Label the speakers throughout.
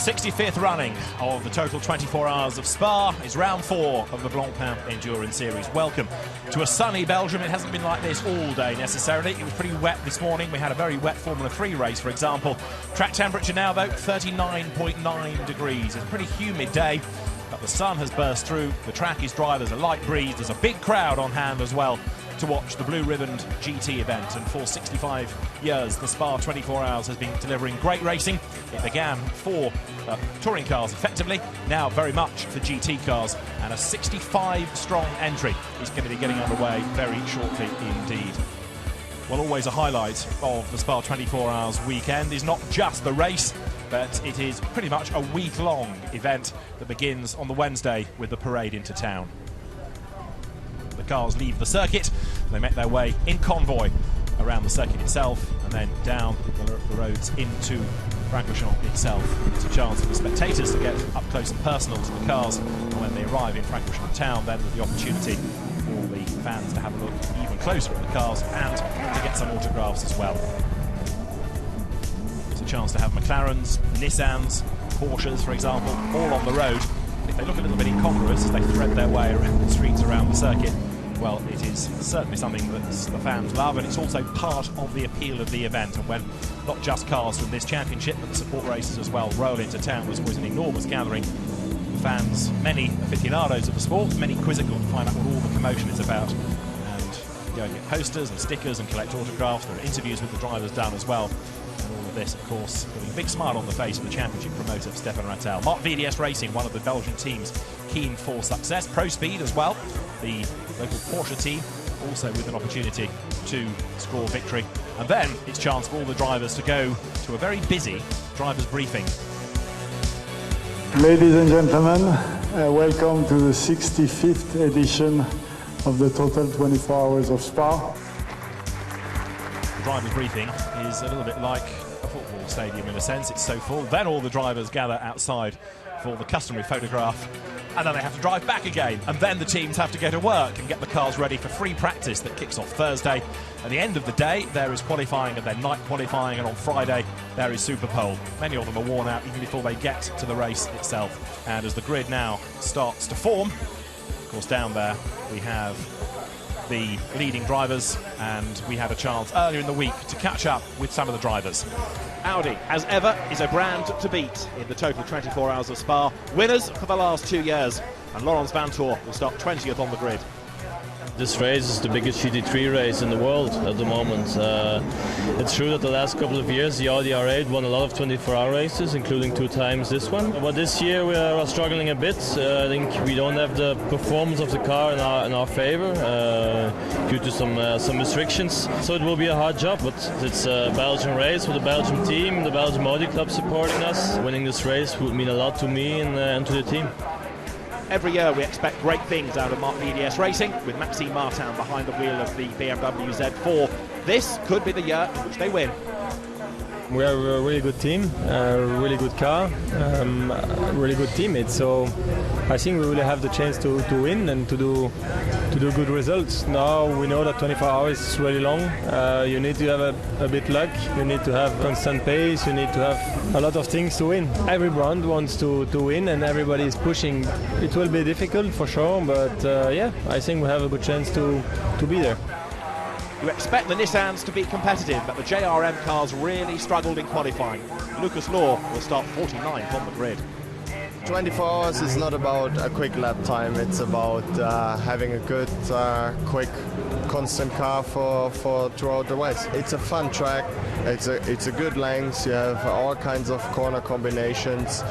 Speaker 1: 65th running of the total 24 hours of Spa is round 4 of the Blancpain Endurance Series. Welcome to a sunny Belgium. It hasn't been like this all day necessarily. It was pretty wet this morning. We had a very wet Formula 3 race, for example. Track temperature now, though, 39.9 degrees. It's a pretty humid day, but the sun has burst through. The track is dry. There's a light breeze. There's a big crowd on hand as well to watch the blue-ribboned GT event. And for 65 years, the Spa 24 Hours has been delivering great racing. It began for touring cars, effectively, now very much for GT cars. And a 65-strong entry is going to be getting underway very shortly indeed. Well, always a highlight of the Spa 24 Hours weekend is not just the race, but it is pretty much a week-long event that begins on the Wednesday with the parade into town. The cars leave the circuit, they make their way in convoy around the circuit itself and then down the roads into Francorchamps itself. It's a chance for the spectators to get up close and personal to the cars, and when they arrive in Francorchamps town, then there's the opportunity for the fans to have a look even closer at the cars and to get some autographs as well. It's a chance to have McLarens, Nissans, Porsches, for example, all on the road. If they look a little bit incongruous as they thread their way around the streets around the circuit, well, it is certainly something that the fans love, and it's also part of the appeal of the event. And when not just cars from this championship, but the support races as well roll into town, there's always an enormous gathering. The fans, many aficionados of the sport, many quizzical to find out what all the commotion is about. And go and get posters and stickers and collect autographs. There are interviews with the drivers done as well. And all of this, of course, putting a big smile on the face of the championship promoter, Stefan Rattel. Mark VDS Racing, one of the Belgian teams keen for success. Pro Speed as well, the local Porsche team, also with an opportunity to score victory. And then it's chance for all the drivers to go to a very busy drivers' briefing.
Speaker 2: Ladies and gentlemen, welcome to the 65th edition of the Total 24 Hours of Spa.
Speaker 1: The drivers' briefing is a little bit like a football stadium in a sense. It's so full. Then all the drivers gather outside for the customary photograph, and then they have to drive back again, and then the teams have to go to work and get the cars ready for free practice that kicks off Thursday. At the end of the day, there is qualifying and then night qualifying, and on Friday there is Superpole. Many of them are worn out even before they get to the race itself. And as the grid now starts to form, of course down there we have the leading drivers, and we had a chance earlier in the week to catch up with some of the drivers. Audi, as ever, is a brand to beat in the total 24 Hours of Spa. Winners for the last 2 years, and Laurens Vanthoor will start 20th on the grid.
Speaker 3: This race is the biggest GT3 race in the world at the moment. It's true that the last couple of years the Audi R8 won a lot of 24-hour races, including 2 times this one. But this year we are struggling a bit. I think we don't have the performance of the car in our favor due to some restrictions. So it will be a hard job, but it's a Belgian race with a Belgian team, the Belgian Audi Club supporting us. Winning this race would mean a lot to me and to the team.
Speaker 1: Every year we expect great things out of Mark VDS Racing, with Maxime Martin behind the wheel of the BMW Z4. This could be the year in which they win.
Speaker 4: We are a really good team, a really good car, really good teammates. So I think we really have the chance to win and to do good results. Now we know that 24 hours is really long. You need to have a bit luck. You need to have constant pace. You need to have a lot of things to win. Every brand wants to win, and everybody is pushing. It will be difficult for sure, but yeah, I think we have a good chance to be there.
Speaker 1: You expect the Nissans to be competitive, but the JRM cars really struggled in qualifying. Lucas Law will start 49th on the grid.
Speaker 5: 24 hours is not about a quick lap time, it's about having a good, quick, constant car for throughout the race. It's a fun track, it's a good length, you have all kinds of corner combinations,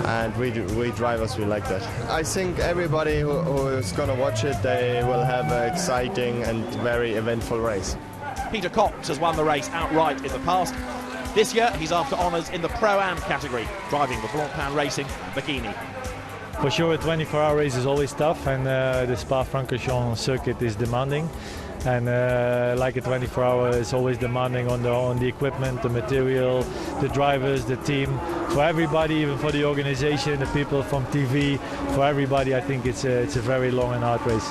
Speaker 5: and we drivers, we like that. I think everybody who is going to watch it, they will have an exciting and very eventful race.
Speaker 1: Peter Cox has won the race outright in the past. This year, he's after honours in the Pro-Am category, driving the Blancpain Racing Bikini.
Speaker 6: For sure, a 24-hour race is always tough, and the Spa-Francorchamps circuit is demanding. And like a 24-hour, it's always demanding on the equipment, the material, the drivers, the team. For everybody, even for the organization, the people from TV, for everybody, I think it's a very long and hard race.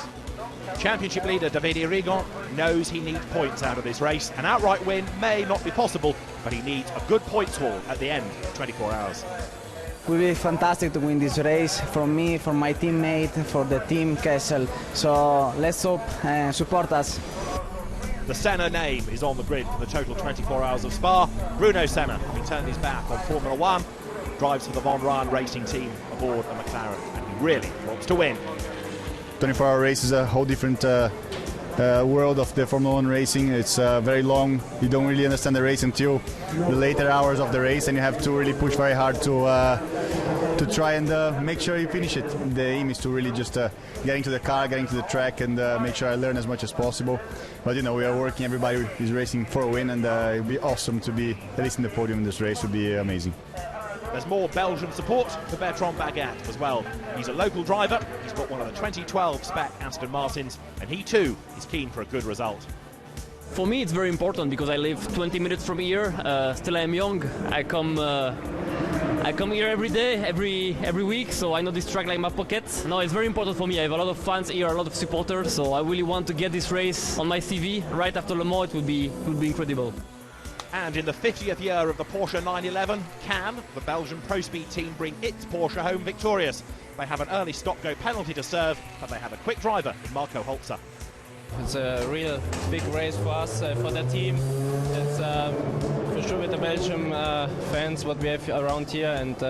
Speaker 1: Championship leader David Rigon knows he needs points out of this race. An outright win may not be possible, but he needs a good points haul at the end of 24 hours.
Speaker 7: will be fantastic to win this race for me, for my teammate, for the team Kessel. So let's hope and support us.
Speaker 1: The Senna name is on the grid for the total 24 hours of Spa. Bruno Senna, having turned his back on Formula One, drives for the Von Ryan racing team aboard a McLaren, and he really wants to win.
Speaker 8: 24-hour race is a whole different world of the Formula One racing. It's very long. You don't really understand the race until the later hours of the race, and you have to really push very hard to try and make sure you finish it. The aim is to really just get into the car, get into the track, and make sure I learn as much as possible. But you know, we are working. Everybody is racing for a win, and it would be awesome to be at least in the podium in this race. It would be amazing.
Speaker 1: There's more Belgian support for Bertrand Baguette as well. He's a local driver. He's got one of the 2012 spec Aston Martins, and he too is keen for a good result.
Speaker 9: For me, it's very important because I live 20 minutes from here. Still, I'm young. I come here every day, every week, so I know this track like my pocket. No, it's very important for me. I have a lot of fans here, a lot of supporters, so I really want to get this race on my CV right after Le Mans. It would be incredible.
Speaker 1: And in the 50th year of the Porsche 911, can the Belgian Pro Speed team bring its Porsche home victorious? They have an early stop-go penalty to serve, but they have a quick driver in Marco Holzer.
Speaker 10: It's a real big race for us, for the team. It's for sure with the Belgian fans what we have around here, and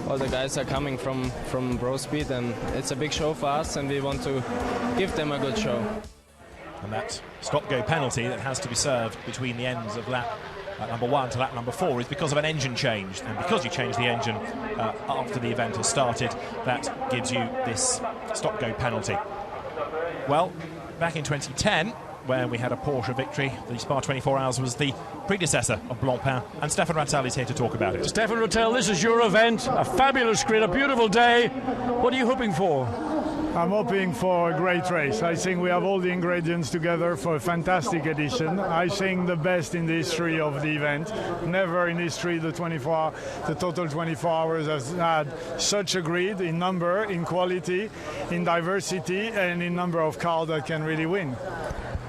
Speaker 10: all the guys are coming from Pro Speed, and it's a big show for us, and we want to give them a good show.
Speaker 1: And that stop-go penalty that has to be served between the ends of lap number 1 to lap number 4 is because of an engine change, and because you change the engine after the event has started, that gives you this stop-go penalty. Well, back in 2010, where we had a Porsche victory, the Spa 24 Hours was the predecessor of Blancpain, and Stefan Rattel is here to talk about it.
Speaker 11: Stefan Rattel, this is your event, a fabulous grid, a beautiful day. What are you hoping for?
Speaker 2: I'm hoping for a great race. I think we have all the ingredients together for a fantastic edition. I think the best in the history of the event. Never in history the total 24 hours has had such a grid in number, in quality, in diversity, and in number of cars that can really win.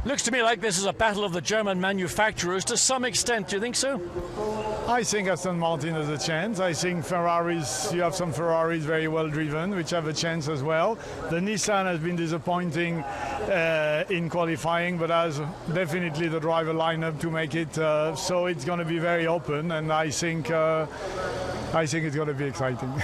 Speaker 11: Looks to me like this is a battle of the German manufacturers to some extent. Do you think so?
Speaker 2: I think Aston Martin has a chance. I think Ferraris, you have some Ferraris very well driven, which have a chance as well. The Nissan has been disappointing in qualifying, but has definitely the driver lineup to make it. So it's going to be very open, and I think it's going to be exciting.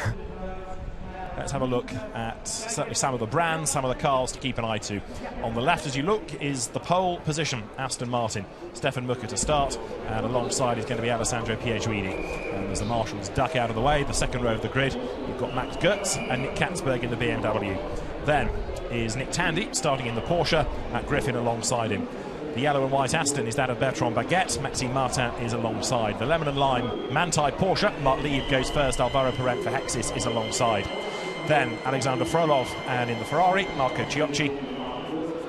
Speaker 1: Let's have a look at certainly some of the brands, some of the cars to keep an eye to. On the left as you look is the pole position, Aston Martin. Stefan Mucker to start, and alongside is going to be Alessandro Pietruini. And as the marshals duck out of the way, the second row of the grid, you've got Max Goetz and Nick Katzberg in the BMW. Then is Nick Tandy starting in the Porsche, Matt Griffin alongside him. The yellow and white Aston is that of Bertrand Baguette. Maxime Martin is alongside. The lemon and lime Manthey Porsche, Mark Lieb goes first. Alvaro Parent for Hexis is alongside. Then Alexander Frolov, and in the Ferrari, Marco Ciocci.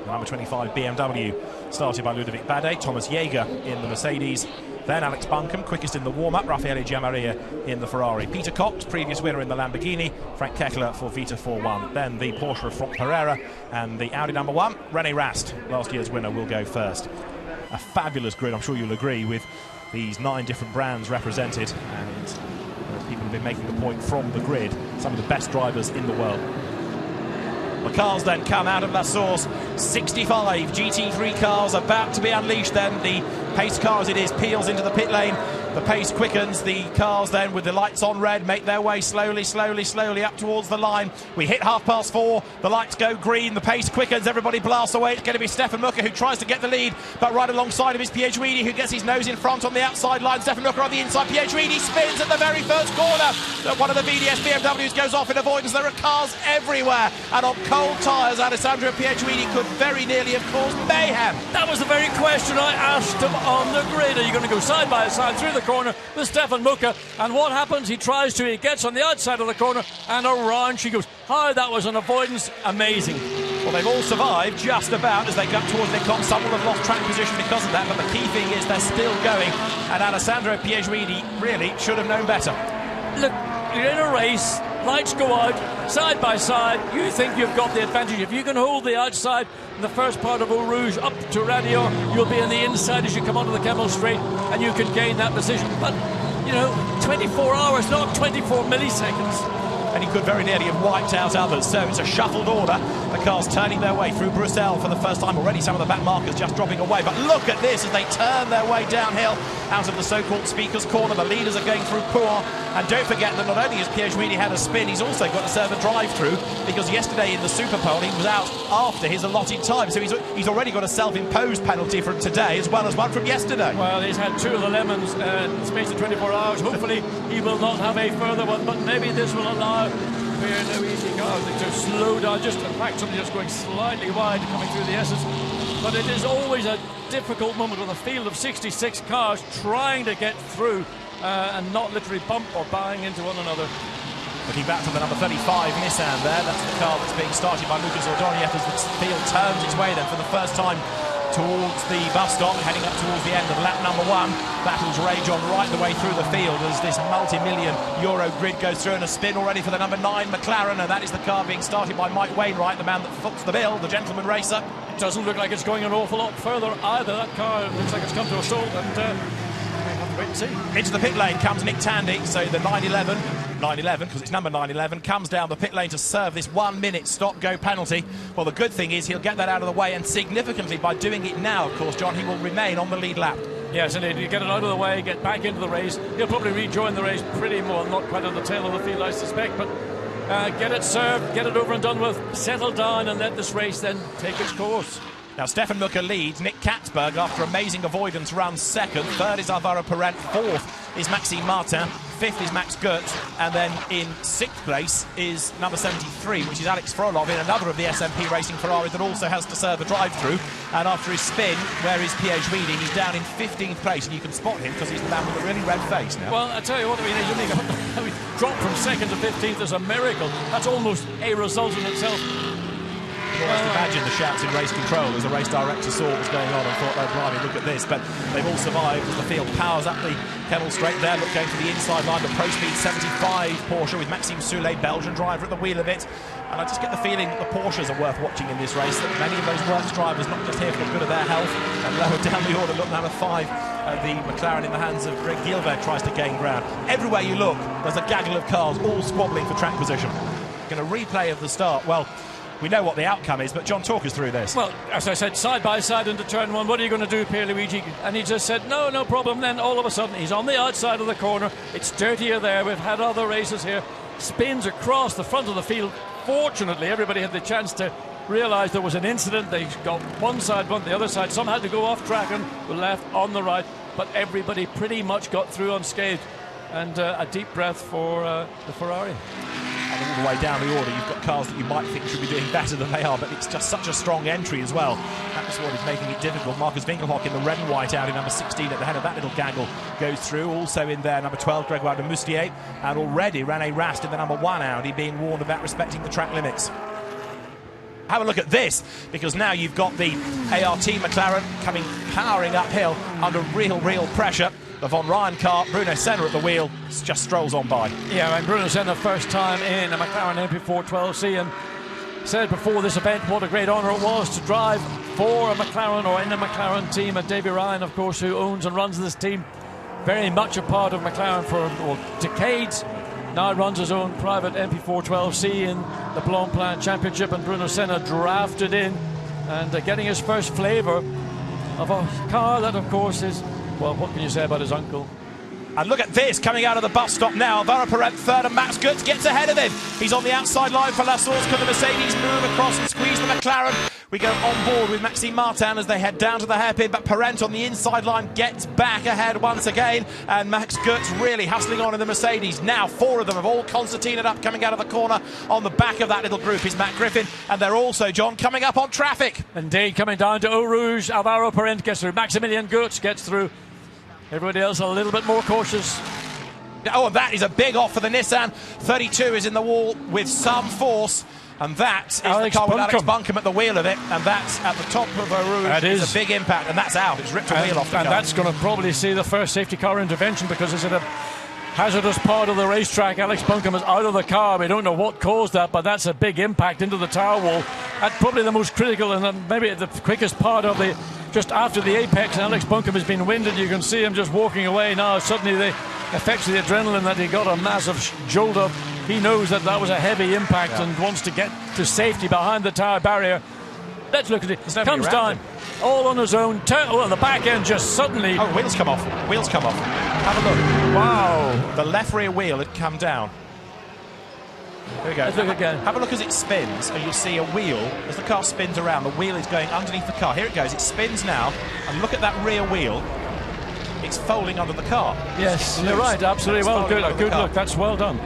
Speaker 1: The number 25 BMW, started by Ludovic Badet. Thomas Jaeger in the Mercedes. Then Alex Buncombe, quickest in the warm-up. Raffaele Giammaria in the Ferrari. Peter Cox, previous winner in the Lamborghini. Frank Kekler for Vita 4-1. Then the Porsche of Franck Pereira, and the Audi number 1, René Rast, last year's winner, will go first. A fabulous grid, I'm sure you'll agree, with these 9 different brands represented, and people have been making the point from the grid, some of the best drivers in the world. The cars then come out of La Source. 65 GT3 cars about to be unleashed then. The pace car as it is peels into the pit lane. The pace quickens. The cars then, with the lights on red, make their way slowly up towards the line. We hit 4:30. The lights go green. The pace quickens. Everybody blasts away. It's going to be Stefan Mucker who tries to get the lead, but right alongside him is Pietruini, who gets his nose in front on the outside line. Stefan Mucker on the inside. Pietruini spins at the very first corner. One of the VDS BMWs goes off in avoidance. There are cars everywhere, and on cold tyres, Alessandro Pietruini could very nearly have caused mayhem.
Speaker 11: That was the very question I asked him on the grid. Are you going to go side by side through the corner with Stefan Mucker? And what happens? He gets on the outside of the corner, and around she goes. How that was an avoidance, amazing.
Speaker 1: Well, they've all survived just about as they got towards the come. Some will have lost track position because of that, but the key thing is they're still going, and Alessandro Pietruini really should have known better.
Speaker 11: Look, you're in a race, lights go out, side by side, you think you've got the advantage. If you can hold the outside in the first part of Eau Rouge up to Radio, you'll be on the inside as you come onto the Kemmel Straight, and you can gain that position. But, you know, 24 hours, not 24 milliseconds.
Speaker 1: And he could very nearly have wiped out others. So it's a shuffled order. The cars turning their way through Bruxelles for the first time already. Some of the back markers just dropping away. But look at this as they turn their way downhill out of the so-called Speaker's Corner. The leaders are going through Pour. And don't forget that not only has Piezguidi had a spin, he's also got to serve a drive-through, because yesterday in the Super Pole he was out after his allotted time. So he's already got a self-imposed penalty from today as well as one from yesterday.
Speaker 11: Well, he's had 2 of the lemons in the space of 24 hours. Hopefully he will not have a further one, but maybe this will allow Pierre-Louis to slow down. Just in fact, somebody just going slightly wide coming through the S's. But it is always a difficult moment with a field of 66 cars trying to get through and not literally bump or bang into one another.
Speaker 1: Looking back to the number 35 Nissan there, that's the car that's being started by Lucas Ordonez as the field turns its way then for the first time towards the bus stop, heading up towards the end of lap number 1. Battles rage on right the way through the field as this multi-million euro grid goes through, and a spin already for the number 9 McLaren, and that is the car being started by Mike Wainwright, the man that foots the bill, the gentleman racer.
Speaker 11: It doesn't look like it's going an awful lot further either. That car looks like it's come to a stall, and we have to wait and see.
Speaker 1: Into the pit lane comes Nick Tandy, so the 911 because it's number 911, comes down the pit lane to serve this 1 minute stop-go penalty. Well, the good thing is he'll get that out of the way, and significantly by doing it now, of course, John, he will remain on the lead lap.
Speaker 11: Yes, indeed. You get it out of the way, get back into the race. He'll probably rejoin the race pretty more, not quite at the tail of the field, I suspect, but get it served, get it over and done with, settle down and let this race then take its course.
Speaker 1: Now, Stefan Mucker leads. Nick Katzberg, after amazing avoidance, runs second. Third is Alvaro Parent. Fourth is Maxime Martin. Fifth is Max Goetz. And then in sixth place is number 73, which is Alex Frolov in another of the SMP Racing Ferraris that also has to serve a drive-through. And after his spin, where is Piezguidi? He's down in 15th place, and you can spot him because he's the man with a really red face now.
Speaker 11: Well, I tell you what, I mean, drop from second to 15th is a miracle. That's almost a result in itself.
Speaker 1: You can almost imagine the shouts in race control as the race director saw what was going on and thought, oh, blimey, look at this. But they've all survived as the field powers up the Kennel Straight there. Look, going for the inside line, the Pro Speed 75 Porsche with Maxime Soulet, Belgian driver, at the wheel of it. And I just get the feeling that the Porsches are worth watching in this race, that many of those works drivers, not just here for the good of their health. And lower down the order, look, number 5, the McLaren in the hands of Greg Gilbert tries to gain ground. Everywhere you look, there's a gaggle of cars all squabbling for track position. Going to replay of the start. Well, we know what the outcome is, but John, talk us through this.
Speaker 11: Well, as I said, side by side into turn 1, what are you going to do, Pierluigi? And he just said, no problem. Then all of a sudden, he's on the outside of the corner. It's dirtier there. We've had other races here. Spins across the front of the field. Fortunately, everybody had the chance to realise there was an incident. They got one side, one the other side. Some had to go off track and the left, on the right. But everybody pretty much got through unscathed. And a deep breath for the Ferrari.
Speaker 1: And all the way down the order, you've got cars that you might think should be doing better than they are, but it's just such a strong entry as well. That's what is making it difficult. Marcus Winkelhock in the red and white Audi number 16 at the head of that little gaggle goes through. Also in there, number 12, Gregoire de Moustier, and already René Rast in the number 1 Audi being warned about respecting the track limits. Have a look at this, because now you've got the ART McLaren coming powering uphill under real pressure. The Von Ryan car, Bruno Senna at the wheel, just strolls on by.
Speaker 11: Yeah, and Bruno Senna first time in a McLaren MP412C, and said before this event what a great honour it was to drive for a McLaren or in a McLaren team. And Davy Ryan, of course, who owns and runs this team, very much a part of McLaren for decades. Now runs his own private MP412C in the Blancpain Championship, and Bruno Senna drafted in and getting his first flavour of a car that, of course, is, well, what can you say about his uncle?
Speaker 1: And look at this, coming out of the bus stop now. Alvaro Parent third, and Max Goetz gets ahead of him. He's on the outside line for La Source. Can the Mercedes move across and squeeze the McLaren? We go on board with Maxime Martin as they head down to the hairpin, but Parent on the inside line gets back ahead once again, and Max Goetz really hustling on in the Mercedes. Now 4 of them have all concertinaed up, coming out of the corner. On the back of that little group is Matt Griffin, and they're also, John, coming up on traffic.
Speaker 11: Indeed, coming down to Eau Rouge, Alvaro Parent gets through, Maximilian Goetz gets through. Everybody else a little bit more cautious.
Speaker 1: Oh, and that is a big off for the Nissan. 32 is in the wall with some force. And that is the car with Alex Buncombe at the wheel of it. And that's at the top of Eau Rouge.
Speaker 11: That is
Speaker 1: a big impact. And that's out. It's ripped a wheel off the car.
Speaker 11: And that's going to probably see the first safety car intervention, because it's at a hazardous part of the racetrack. Alex Buncombe is out of the car. We don't know what caused that, but that's a big impact into the tower wall. That's probably the most critical and maybe the quickest part of the, just after the apex. And Alex Buncombe has been winded. You can see him just walking away now. Suddenly affects the adrenaline that he got a massive jolt of. He knows that that was a heavy impact and wants to get to safety behind the tyre barrier. Let's look at it. Comes down all on his own. Well, the back end just suddenly...
Speaker 1: Oh, wheels come off. Wheels come off. Have a look. Wow. The left rear wheel had come down. There we go.
Speaker 11: Let's look again.
Speaker 1: Have a look as it spins, and you'll see a wheel. As the car spins around, the wheel is going underneath the car. Here it goes. It spins now. And look at that rear wheel. It's folding under the car.
Speaker 11: Yes, you're right. Absolutely. Well, good look. That's well done.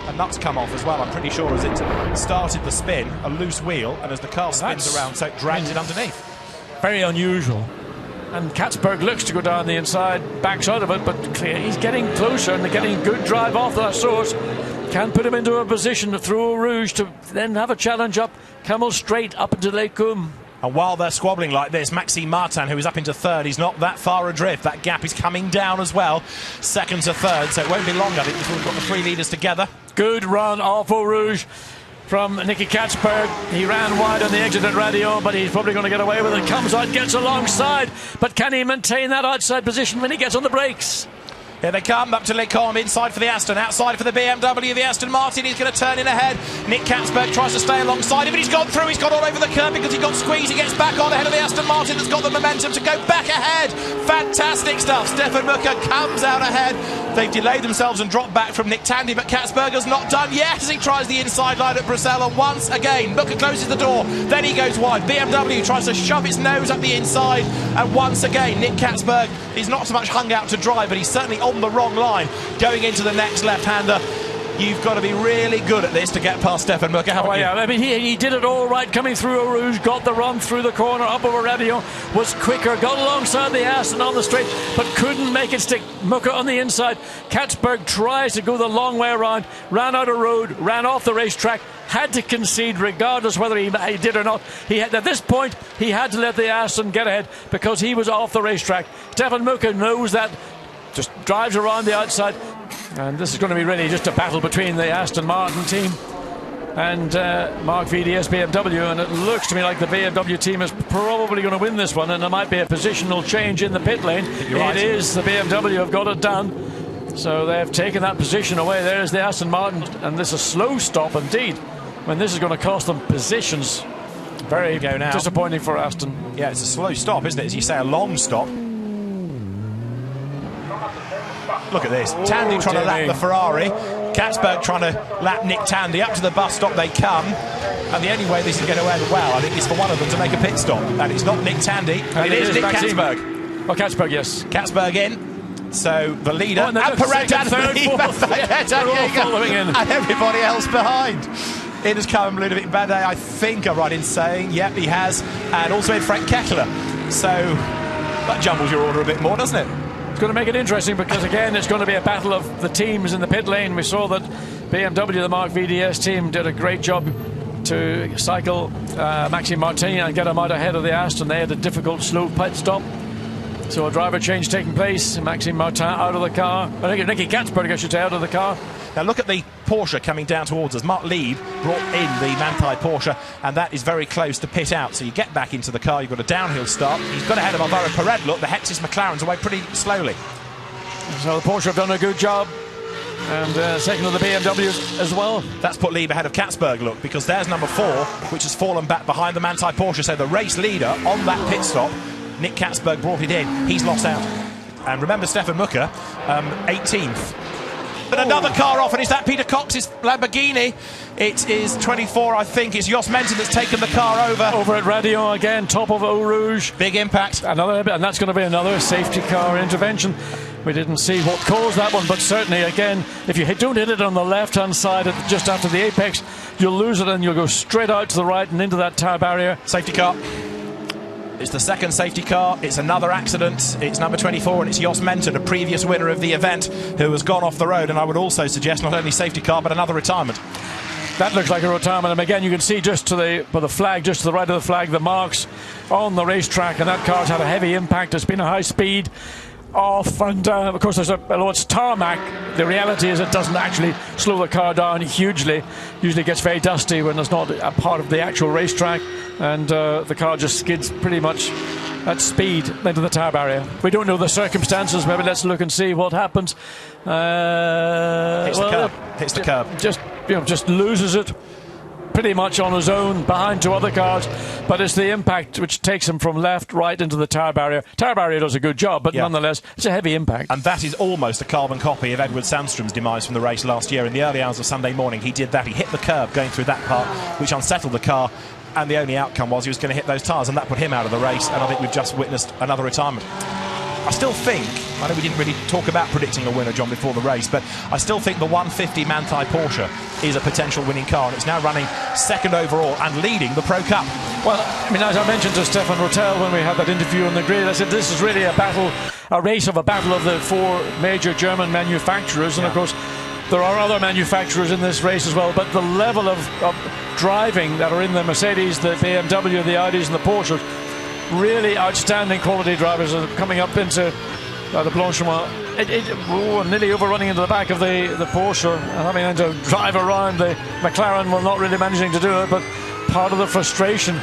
Speaker 1: A nut's come off as well, I'm pretty sure, as it started the spin, a loose wheel, and as the car spins around, so it drags it underneath.
Speaker 11: Very unusual. And Katzberg looks to go down the inside, backs out of it, but clear, he's getting closer and getting good drive off that source. Can put him into a position through Eau Rouge to then have a challenge up Camel Straight up into Lake Cum.
Speaker 1: And while they're squabbling like this, Maxime Martin, who is up into third, he's not that far adrift. That gap is coming down as well, second to third, so it won't be long, I think, before we've got the three leaders together.
Speaker 11: Good run off Eau Rouge from Nicky Katzberg. He ran wide on the exit at Radio, but he's probably going to get away with it. Comes out, gets alongside, but can he maintain that outside position when he gets on the brakes?
Speaker 1: Here they come, up to Lake Cum, inside for the Aston, outside for the BMW, the Aston Martin. He's going to turn in ahead. Nick Katzberg tries to stay alongside him, but he's gone through. He's gone all over the curb because he got squeezed. He gets back on ahead of the Aston Martin that's got the momentum to go back ahead. Fantastic stuff. Stefan Mucker comes out ahead. They've delayed themselves and dropped back from Nick Tandy, but Katzberger's not done yet as he tries the inside line at Bruxelles. And once again, Mucker closes the door, then he goes wide. BMW tries to shove its nose up the inside, and once again, Nick Katzberg is not so much hung out to dry, but he's certainly on the wrong line going into the next left-hander. You've got to be really good at this to get past Stefan Mucker, haven't you?
Speaker 11: Yeah, I mean, he did it all right coming through Eau Rouge, got the run through the corner, up over Radio, was quicker, got alongside the Aston on the straight, but couldn't make it stick. Mucker on the inside. Katzberg tries to go the long way around, ran out of road, ran off the racetrack, had to concede regardless whether he did or not. At this point, he had to let the Aston get ahead because he was off the racetrack. Stefan Mucker knows that, just drives around the outside. And this is going to be really just a battle between the Aston Martin team and Mark VDS BMW, and it looks to me like the BMW team is probably going to win this one, and there might be a positional change in the pit lane. It is the BMW have got it done, so they've taken that position away. There's the Aston Martin, and this is a slow stop indeed, when this is going to cost them positions. Very disappointing for Aston.
Speaker 1: Yeah, it's a slow stop, isn't it? As you say, a long stop. Look at this. Tandy trying to lap the Ferrari. Katzberg trying to lap Nick Tandy. Up to the bus stop they come. And the only way this is going to end well, I think, is for one of them to make a pit stop. And it's not Nick Tandy. It is Nick Katzberg.
Speaker 11: Oh, Katzberg, yes.
Speaker 1: Katzberg in. So the leader.
Speaker 11: And Perret
Speaker 1: following in. And everybody else behind. In has come Ludovic Badet, I think I'm right in saying. Yep, he has. And also in Frank Kettler. So that jumbles your order a bit more, doesn't it?
Speaker 11: Going to make it interesting because again it's going to be a battle of the teams in the pit lane. We saw that BMW, the Mark VDS team, did a great job to cycle Maxime Martin and get him out ahead of the Aston. They had a difficult slow pit stop, so a driver change taking place. Maxime Martin out of the car, Nicky Katzberg I should say, out of the car.
Speaker 1: Now look at the Porsche coming down towards us. Mark Lieb brought in the Manthey Porsche, and that is very close to pit out. So you get back into the car, you've got a downhill start. He's got ahead of Alvaro Perret. Look, the Hexis McLaren's away pretty slowly.
Speaker 11: So the Porsche have done a good job, and second of the BMWs as well.
Speaker 1: That's put Lieb ahead of Katzberg, look, because there's number 4, which has fallen back behind the Manthey Porsche. So the race leader on that pit stop, Nick Katzberg, brought it in. He's lost out. And remember Stefan Mucker, 18th. But another car off, and is that Peter Cox's Lamborghini? It is 24, I think. It's Jos Menton that's taken the car over.
Speaker 11: Over at Radio again, top of Eau Rouge.
Speaker 1: Big impact.
Speaker 11: And that's going to be another safety car intervention. We didn't see what caused that one, but certainly, again, if you don't hit it on the left-hand side just after the apex, you'll lose it and you'll go straight out to the right and into that tire barrier.
Speaker 1: Safety car. It's the second safety car. It's another accident. It's number 24, and it's Jos Menton, a previous winner of the event, who has gone off the road. And I would also suggest not only safety car, but another retirement.
Speaker 11: That looks like a retirement. And again, you can see just to the flag, just to the right of the flag, the marks on the racetrack. And that car's had a heavy impact. It's been a high speed off, and of course although it's tarmac, the reality is it doesn't actually slow the car down hugely. Usually gets very dusty when it's not a part of the actual racetrack, and the car just skids pretty much at speed into the tire barrier. We don't know the circumstances. Maybe let's look and see what happens.
Speaker 1: Hits the curb.
Speaker 11: Just loses it pretty much on his own behind two other cars, but it's the impact which takes him from left, right into the tire barrier. Tire barrier does a good job, but nonetheless, it's a heavy impact.
Speaker 1: And that is almost a carbon copy of Edward Sandstrom's demise from the race last year. In the early hours of Sunday morning, he did that. He hit the curb going through that part, which unsettled the car, and the only outcome was he was going to hit those tyres, and that put him out of the race, and I think we've just witnessed another retirement. I still think, I know we didn't really talk about predicting a winner, John, before the race, but I still think the 150 Manthey Porsche is a potential winning car, and it's now running second overall and leading the Pro Cup.
Speaker 11: Well, I mean, as I mentioned to Stefan Rotell when we had that interview on the grid, I said this is really a race of the four major German manufacturers, and of course there are other manufacturers in this race as well, but the level of driving that are in the Mercedes, the BMW, the Audis and the Porsches, really outstanding quality drivers are coming up into the Blancpain. Nearly overrunning into the back of the Porsche and having to drive around. The McLaren were not really managing to do it, but part of the frustration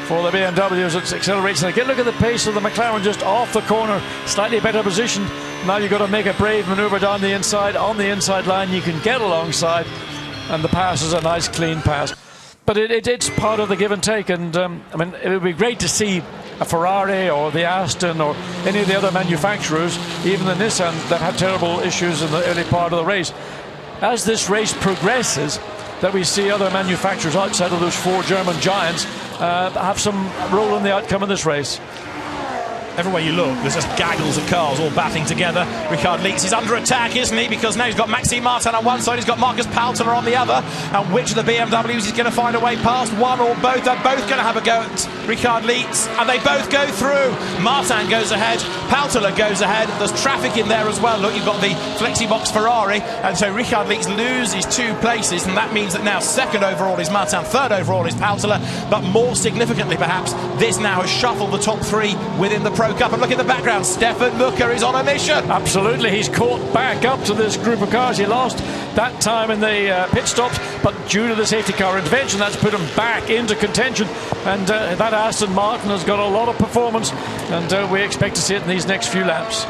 Speaker 11: for the BMW as it accelerates. And again, look at the pace of the McLaren just off the corner, slightly better positioned. Now you've got to make a brave manoeuvre down the inside. On the inside line you can get alongside, and the pass is a nice clean pass. But it's part of the give and take, and I mean, it would be great to see a Ferrari or the Aston or any of the other manufacturers, even the Nissan, that had terrible issues in the early part of the race. As this race progresses, that we see other manufacturers outside of those four German giants have some role in the outcome of this race.
Speaker 1: Everywhere you look, there's just gaggles of cars all batting together. Ricard Leitz is under attack, isn't he? Because now he's got Maxime Martin on one side, he's got Marcus Paltner on the other. And which of the BMWs is going to find a way past? One or both? They're both going to have a go at Ricard Leitz, and they both go through. Martin goes ahead, Paltner goes ahead. There's traffic in there as well. Look, you've got the Flexibox Ferrari, and so Ricard Leitz loses 2 places, and that means that now second overall is Martin, third overall is Paltner. But more significantly, perhaps, this now has shuffled the top 3 within the Pro Cup. And look in the background, Stefan Mucker is on a mission.
Speaker 11: Absolutely, he's caught back up to this group of cars. He lost that time in the pit stops, but due to the safety car intervention, that's put him back into contention. And that Aston Martin has got a lot of performance, and we expect to see it in these next few laps.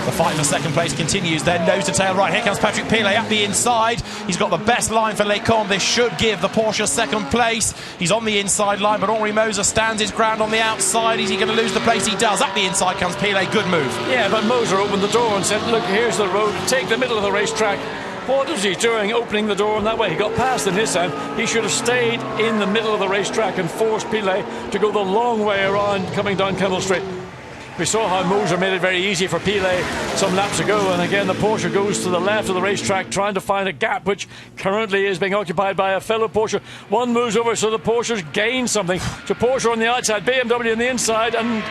Speaker 1: The fight for second place continues then, nose to tail right. Here comes Patrick Pilet up the inside. He's got the best line for Lecombe. This should give the Porsche second place. He's on the inside line, but Henri Moser stands his ground on the outside. Is he going to lose the place? He does. Up the inside comes Pilet. Good move.
Speaker 11: Yeah, but Moser opened the door and said, look, here's the road. Take the middle of the racetrack. What is he doing opening the door in that way? He got past the Nissan. He should have stayed in the middle of the racetrack and forced Pilet to go the long way around coming down Kemmel Street. We saw how Moser made it very easy for Pilet some laps ago, and again the Porsche goes to the left of the racetrack trying to find a gap which currently is being occupied by a fellow Porsche. One moves over so the Porsches gain something. So Porsche on the outside, BMW on the inside, and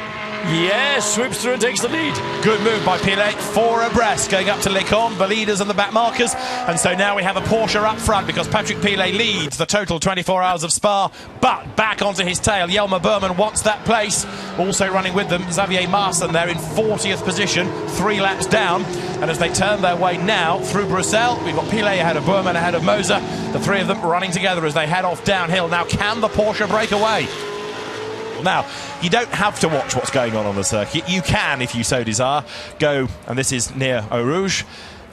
Speaker 11: yes, sweeps through and takes the lead.
Speaker 1: Good move by Pilet, 4 abreast going up to Lecombe, the leaders and the back markers. And so now we have a Porsche up front because Patrick Pilet leads the total 24 hours of Spa, but back onto his tail. Jelmer Berman wants that place. Also running with them, Xavier Marsan there in 40th position, 3 laps down. And as they turn their way now through Bruxelles, we've got Pilet ahead of Berman, ahead of Moser. The 3 of them running together as they head off downhill. Now, can the Porsche break away? Now, you don't have to watch what's going on the circuit. You can, if you so desire, go, and this is near Eau Rouge,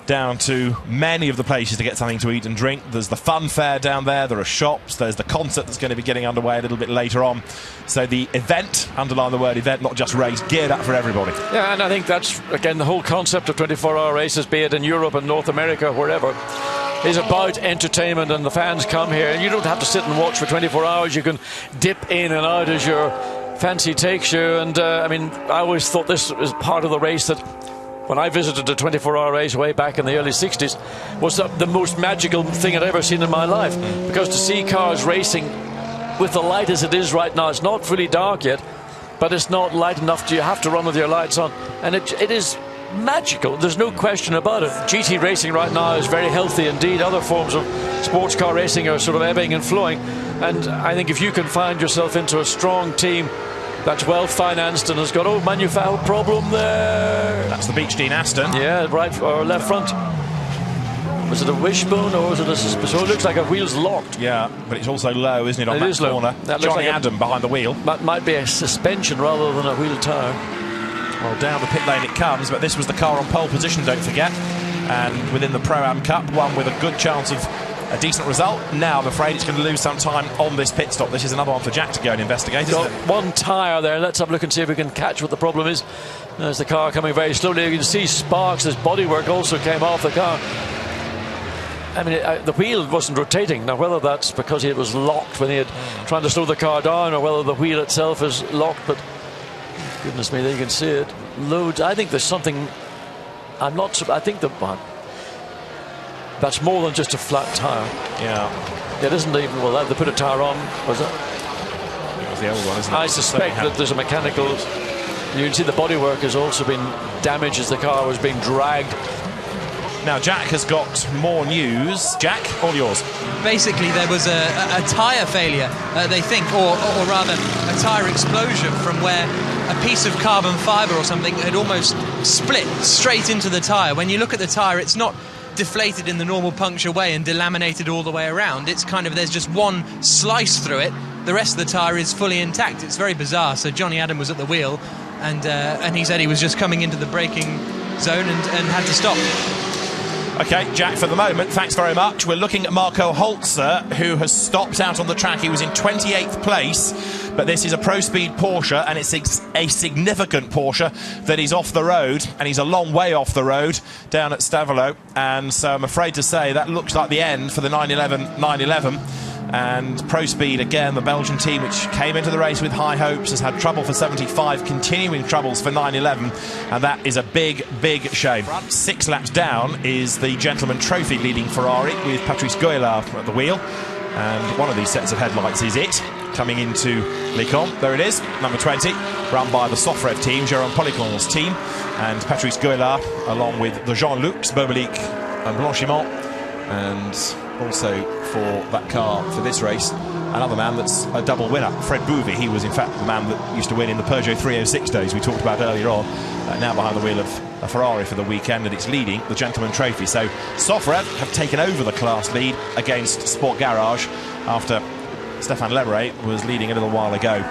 Speaker 1: down to many of the places to get something to eat and drink. There's the fun fair down there, there are shops, there's the concert that's going to be getting underway a little bit later on. So the event, underline the word event, not just race, geared up for everybody.
Speaker 11: Yeah, and I think that's, again, the whole concept of 24-hour races, be it in Europe and North America, wherever, is about entertainment, and the fans come here, and you don't have to sit and watch for 24 hours. You can dip in and out as your fancy takes you. And I mean, I always thought this was part of the race that, when I visited a 24-hour race way back in the early 60s, was the most magical thing I'd ever seen in my life. Because to see cars racing with the light as it is right now, it's not fully dark yet, but it's not light enough you have to run with your lights on, and it is magical. There's no question about it. GT racing right now is very healthy indeed. Other forms of sports car racing are sort of ebbing and flowing, and I think if you can find yourself into a strong team that's well financed and has got a manufacturing problem there.
Speaker 1: That's the Beech Dean Aston.
Speaker 11: Yeah, right or left front. Was it a wishbone or was it a... So it looks like a wheel's locked.
Speaker 1: Yeah, but it's also low, isn't it, on that corner?
Speaker 11: That
Speaker 1: Johnny
Speaker 11: like
Speaker 1: Adam behind the wheel.
Speaker 11: That might be a suspension rather than a wheel tyre.
Speaker 1: Well, down the pit lane it comes, but this was the car on pole position, don't forget. And within the Pro-Am Cup, one with a good chance of a decent result. Now I'm afraid it's going to lose some time on this pit stop. This is another one for Jack to go and investigate, isn't it?
Speaker 11: One tyre there. Let's have a look and see if we can catch what the problem is. There's the car coming very slowly. You can see sparks. This bodywork also came off the car. I mean, the wheel wasn't rotating. Now, whether that's because it was locked when he had trying to slow the car down, or whether the wheel itself is locked, but goodness me, there you can see it. Loads. I think there's something. I'm not. I think that's more than just a flat tyre.
Speaker 1: Yeah.
Speaker 11: It isn't even. Well, they put a tyre on. Was it?
Speaker 1: It was the old one, isn't it?
Speaker 11: I suspect that there's a mechanical. You can see the bodywork has also been damaged as the car was being dragged.
Speaker 1: Now Jack has got more news. Jack, all yours.
Speaker 12: Basically, there was a tyre failure, they think, or rather a tyre explosion from where a piece of carbon fibre or something had almost split straight into the tyre. When you look at the tyre, it's not deflated in the normal puncture way and delaminated all the way around. It's kind of, there's just one slice through it. The rest of the tyre is fully intact. It's very bizarre. So Johnny Adam was at the wheel, and he said he was just coming into the braking zone and had to stop.
Speaker 1: OK, Jack, for the moment, thanks very much. We're looking at Marco Holzer, who has stopped out on the track. He was in 28th place, but this is a Pro-Speed Porsche, and it's a significant Porsche that is off the road, and he's a long way off the road down at Stavelot. And so I'm afraid to say that looks like the end for the 911. And Pro-Speed, again, the Belgian team, which came into the race with high hopes, has had trouble for 75, continuing troubles for 911, and that is a big, big shame. 6 laps down is the Gentleman Trophy leading Ferrari with Patrice Goëllard at the wheel, and one of these sets of headlights is it, coming into Les Combes. There it is, number 20, run by the Sofrev team, Jérôme Policon's team, and Patrice Goëllard, along with the Jean-Lucs, Beaubelic and Blanchiment, and also for that car for this race, another man that's a double winner, Fred Bouvy. He was in fact the man that used to win in the Peugeot 306 days we talked about earlier on, now behind the wheel of a Ferrari for the weekend, and it's leading the Gentleman Trophy. So Sofrev have taken over the class lead against Sport Garage after Stéphane Lebre was leading a little while ago.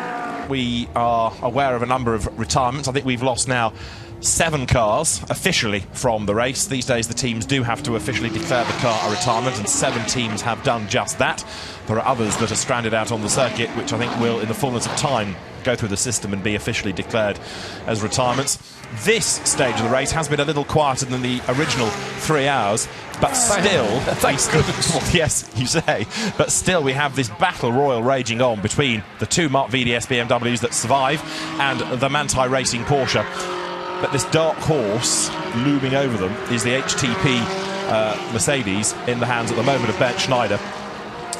Speaker 1: We are aware of a number of retirements. I think we've lost now 7 cars officially from the race. These days the teams do have to officially declare the car a retirement, and 7 teams have done just that. There are others that are stranded out on the circuit, which I think will, in the fullness of time, go through the system and be officially declared as retirements. This stage of the race has been a little quieter than the original 3 hours, but still...
Speaker 11: Thanks goodness.
Speaker 1: Well, yes, you say. But still, we have this battle royal raging on between the 2 Mark VDS BMWs that survive and the Manthey Racing Porsche. But this dark horse looming over them is the HTP Mercedes, in the hands at the moment of Bernd Schneider,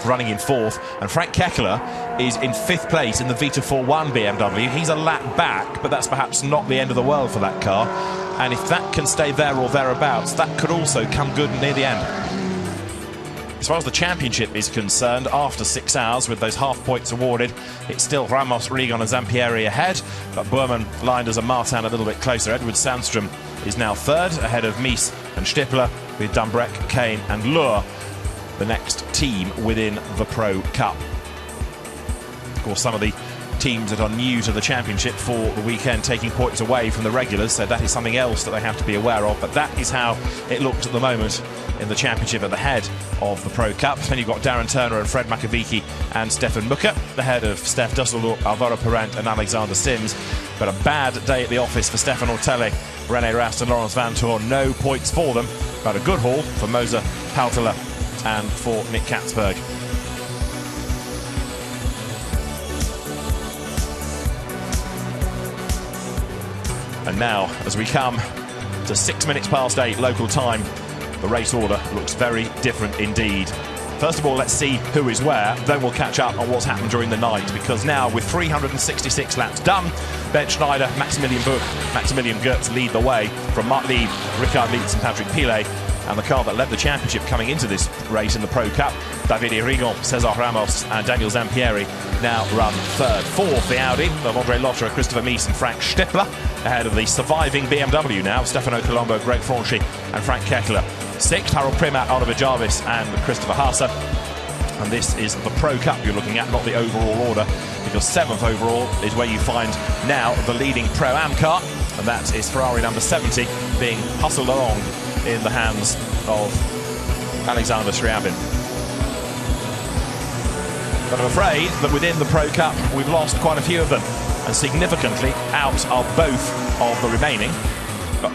Speaker 1: running in 4th, and Frank Kekler is in 5th place in the Vita 4-1 BMW. He's a lap back, but that's perhaps not the end of the world for that car, and if that can stay there or thereabouts, that could also come good near the end. As far as the championship is concerned, after 6 hours with those half points awarded, it's still Ramos, Rigon and Zampieri ahead, but Boerman, Leinders and Martin a little bit closer. Edward Sandstrom is now 3rd, ahead of Mies and Stippler, with Dumbrek, Kane and Lure, the next team within the Pro Cup. Of course, some of the teams that are new to the championship for the weekend taking points away from the regulars, so that is something else that they have to be aware of, but that is how it looks at the moment in the championship at the head of the Pro Cup. Then you've got Darren Turner and Fred Makovici and Stefan Mucker, the head of Steph Dusseldorf, Alvaro Parent and Alexander Sims. But a bad day at the office for Stefan Ortelli, René Rast and Laurens Vanthoor. No points for them, but a good haul for Moser Paltela and for Nick Katzberg. And now, as we come to 6 minutes past 8 local time, the race order looks very different indeed. First of all, let's see who is where, then we'll catch up on what's happened during the night, because now with 366 laps done, Bernd Schneider, Maximilian Buch, Maximilian Goetz lead the way from Mark Lieb, Richard Lietz and Patrick Pilet, and the car that led the championship coming into this race in the Pro Cup, Davide Rigon, Cesar Ramos and Daniel Zampieri, now run 3rd. 4th, the Audi of Andre Lotterer, Christopher Mies and Frank Stippler, ahead of the surviving BMW now, Stefano Colombo, Greg Franchi and Frank Kekler. 6th. Harold Primat, Oliver Jarvis and Christopher Haase. And this is the Pro Cup you're looking at, not the overall order, because 7th overall is where you find now the leading Pro-Am car, and that is Ferrari number 70 being hustled along in the hands of Alexander Sryabin. But I'm afraid that within the Pro Cup we've lost quite a few of them, and significantly out are both of the remaining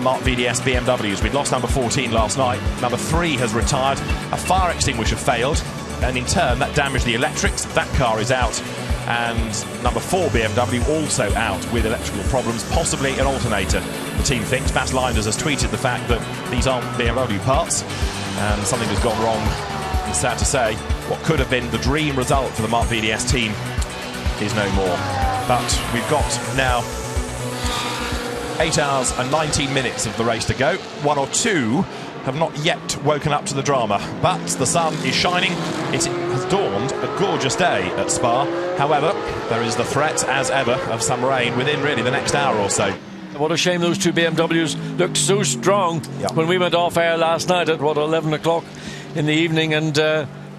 Speaker 1: Mark VDS BMWs. We'd lost number 14 last night, number 3 has retired, a fire extinguisher failed, and in turn that damaged the electrics. That car is out, and number 4 BMW also out with electrical problems, possibly an alternator, the team thinks. Bas Linders has tweeted the fact that these aren't BMW parts and something has gone wrong. It's sad to say, what could have been the dream result for the Mark VDS team is no more. But we've got now 8 hours and 19 minutes of the race to go. 1 or 2 have not yet woken up to the drama, but the sun is shining. It has dawned a gorgeous day at Spa. However, there is the threat, as ever, of some rain within really the next hour or so.
Speaker 11: What a shame those 2 BMWs looked so strong when we went off air last night at, 11 o'clock in the evening, and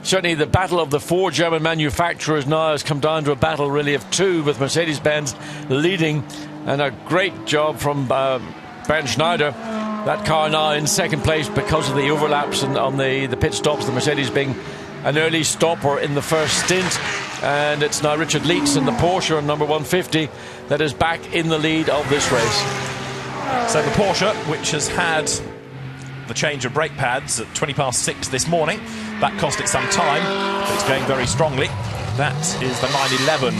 Speaker 11: certainly the battle of the 4 German manufacturers now has come down to a battle really of 2, with Mercedes-Benz leading, and a great job from Bernd Schneider. That car now in 2nd place because of the overlaps and on the pit stops, the Mercedes being an early stopper in the first stint. And it's now Richard Lietz in the Porsche, number 150, that is back in the lead of this race.
Speaker 1: So the Porsche, which has had the change of brake pads at 20 past 6 this morning, that cost it some time, but it's going very strongly. That is the 911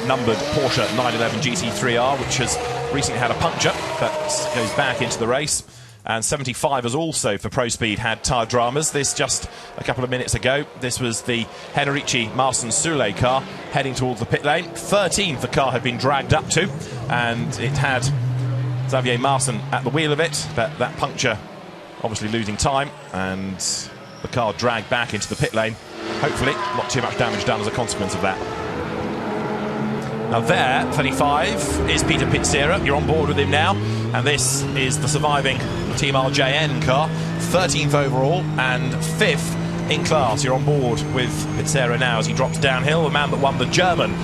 Speaker 1: numbered Porsche 911 GT3R, which has recently had a puncture that goes back into the race. And 75 has also, for Pro Speed, had tyre dramas. This just a couple of minutes ago. This was the Henrici Marcin Soule car heading towards the pit lane. 13th the car had been dragged up to, and it had Xavier Marcin at the wheel of it, but that puncture obviously losing time, and the car dragged back into the pit lane. Hopefully not too much damage done as a consequence of that. Now there, 35, is Peter Pyzera. You're on board with him now, and this is the surviving Team RJN car, 13th overall and 5th in class. You're on board with Pyzera now as he drops downhill, the man that won the German